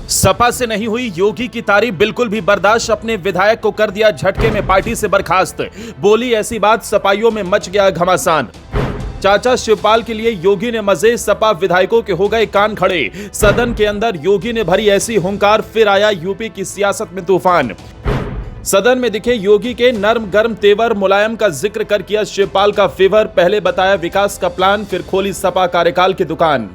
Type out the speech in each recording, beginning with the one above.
सपा से नहीं हुई योगी की तारीफ बिल्कुल भी बर्दाश्त, अपने विधायक को कर दिया झटके में पार्टी से बर्खास्त। बोली ऐसी बात, सपाइयों में मच गया घमासान। चाचा शिवपाल के लिए योगी ने मजे, सपा विधायकों के हो गए कान खड़े। सदन के अंदर योगी ने भरी ऐसी हुंकार, फिर आया यूपी की सियासत में तूफान। सदन में दिखे योगी के नर्म गर्म तेवर, मुलायम का जिक्र कर किया शिवपाल का फेवर। पहले बताया विकास का प्लान, फिर खोली सपा कार्यकाल की दुकान।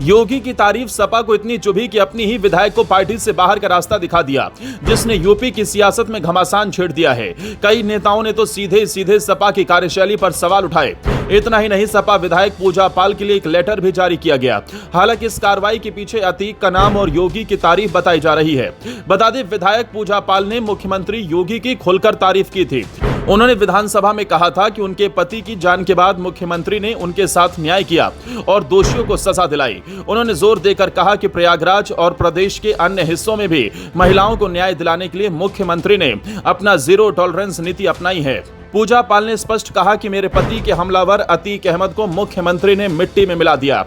योगी की तारीफ सपा को इतनी चुभी कि अपनी ही विधायक को पार्टी से बाहर का रास्ता दिखा दिया, जिसने यूपी की सियासत में घमासान छेड़ दिया है। कई नेताओं ने तो सीधे सीधे सपा की कार्यशैली पर सवाल उठाए। इतना ही नहीं, सपा विधायक पूजा पाल के लिए एक लेटर भी जारी किया गया। हालांकि इस कार्रवाई के पीछे अतीक का नाम और योगी की तारीफ बताई जा रही है। बता दें, विधायक पूजा पाल ने मुख्यमंत्री योगी की खुलकर तारीफ की थी। उन्होंने विधानसभा में कहा था कि उनके पति की जान के बाद मुख्यमंत्री ने उनके साथ न्याय किया और दोषियों को सजा दिलाई। उन्होंने जोर देकर कहा कि प्रयागराज और प्रदेश के अन्य हिस्सों में भी महिलाओं को न्याय दिलाने के लिए मुख्यमंत्री ने अपना जीरो टॉलरेंस नीति अपनाई है। पूजा पाल ने स्पष्ट कहा कि मेरे पति के हमलावर अतीक अहमद को मुख्यमंत्री ने मिट्टी में मिला दिया।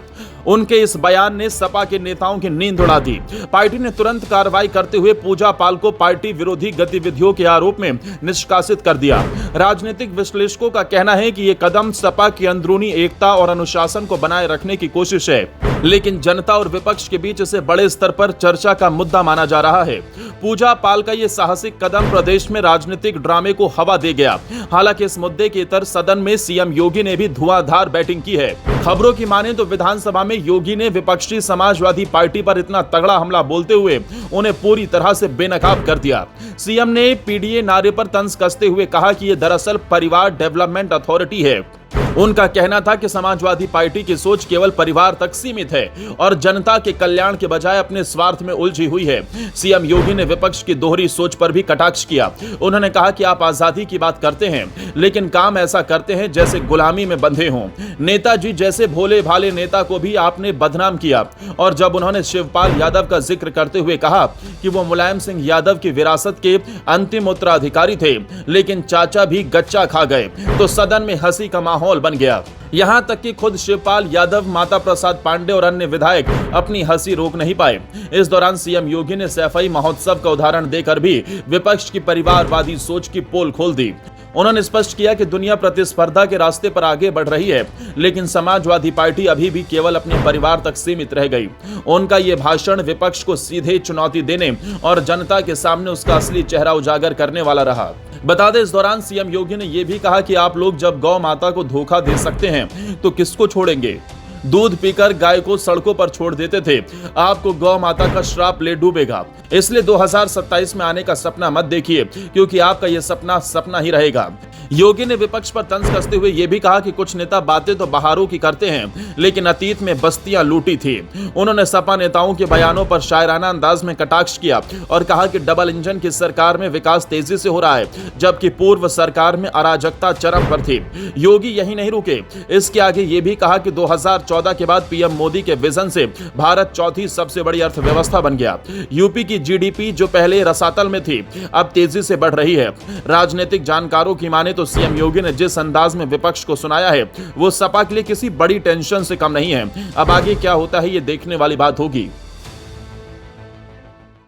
उनके इस बयान ने सपा के नेताओं की नींद उड़ा दी। पार्टी ने तुरंत कार्रवाई करते हुए पूजा पाल को पार्टी विरोधी गतिविधियों के आरोप में निष्कासित कर दिया। राजनीतिक विश्लेषकों का कहना है कि ये कदम सपा की अंदरूनी एकता और अनुशासन को बनाए रखने की कोशिश है, लेकिन जनता और विपक्ष के बीच इसे बड़े स्तर पर चर्चा का मुद्दा माना जा रहा है। पूजा पाल का ये साहसिक कदम प्रदेश में राजनीतिक ड्रामे को हवा दे गया। हालांकि इस मुद्दे के इतर सदन में सीएम योगी ने भी धुआंधार बैटिंग की है। खबरों की माने तो विधानसभा में योगी ने विपक्षी समाजवादी पार्टी पर इतना तगड़ा हमला बोलते हुए उन्हें पूरी तरह से बेनकाब कर दिया। सीएम ने पीडीए नारे पर तंज कसते हुए कहा कि यह दरअसल परिवार डेवलपमेंट अथॉरिटी है। उनका कहना था कि समाजवादी पार्टी की सोच केवल परिवार तक सीमित है और जनता के कल्याण के बजाय अपने स्वार्थ में उलझी हुई है। सीएम योगी ने विपक्ष की दोहरी सोच पर भी कटाक्ष किया। उन्होंने कहा कि आप आजादी की बात करते हैं, लेकिन काम ऐसा करते हैं जैसे गुलामी में बंधे हों। नेताजी जैसे भोले भाले नेता को भी आपने बदनाम किया। और जब उन्होंने शिवपाल यादव का जिक्र करते हुए कहा कि वो मुलायम सिंह यादव की विरासत के अंतिम उत्तराधिकारी थे, लेकिन चाचा भी गच्चा खा गए, तो सदन में हंसी का माहौल बन गया। यहां तक कि खुद शिवपाल यादव, माता प्रसाद पांडे और अन्य विधायक अपनी हंसी रोक नहीं पाए। इस दौरान सीएम योगी ने सैफई महोत्सव का उदाहरण देकर भी विपक्ष की परिवारवादी सोच की पोल खोल दी। उन्होंने स्पष्ट किया कि दुनिया प्रतिस्पर्धा के रास्ते पर आगे बढ़ रही है, लेकिन समाजवादी पार्टी अभी भी केवल अपने परिवार तक सीमित रह गई। उनका यह भाषण विपक्ष को सीधे चुनौती देने और जनता के सामने उसका असली चेहरा उजागर करने वाला रहा। बता दें, इस दौरान सीएम योगी ने यह भी कहा कि आप लोग जब गौ माता को धोखा दे सकते हैं तो किसको छोड़ेंगे। दूध पीकर गाय को सड़कों पर छोड़ देते थे, आपको गौ माता का श्राप ले डूबेगा। इसलिए 2027 में आने का सपना मत देखिए, क्योंकि आपका यह सपना सपना ही रहेगा। योगी ने विपक्ष पर तंज कसते हुए यह भी कहा कि कुछ नेता बातें तो बहारों की करते हैं, लेकिन अतीत में बस्तियां लूटी थी। उन्होंने सपा नेताओं के बयानों पर शायराना अंदाज में कटाक्ष किया और कहा कि डबल इंजन की सरकार में विकास तेजी से हो रहा है, जबकि पूर्व सरकार में अराजकता चरम पर थी। योगी यही नहीं रुके, इसके आगे ये भी कहा कि 2014 के बाद पीएम मोदी के विजन से भारत चौथी सबसे बड़ी अर्थव्यवस्था बन गया। यूपी की जीडीपी जो पहले रसातल में थी, अब तेजी से बढ़ रही है। राजनीतिक जानकारों की माने तो सीएम योगी ने जिस अंदाज में विपक्ष को सुनाया है, वो सपा के लिए किसी बड़ी टेंशन से कम नहीं है। अब आगे क्या होता है, ये देखने वाली बात होगी।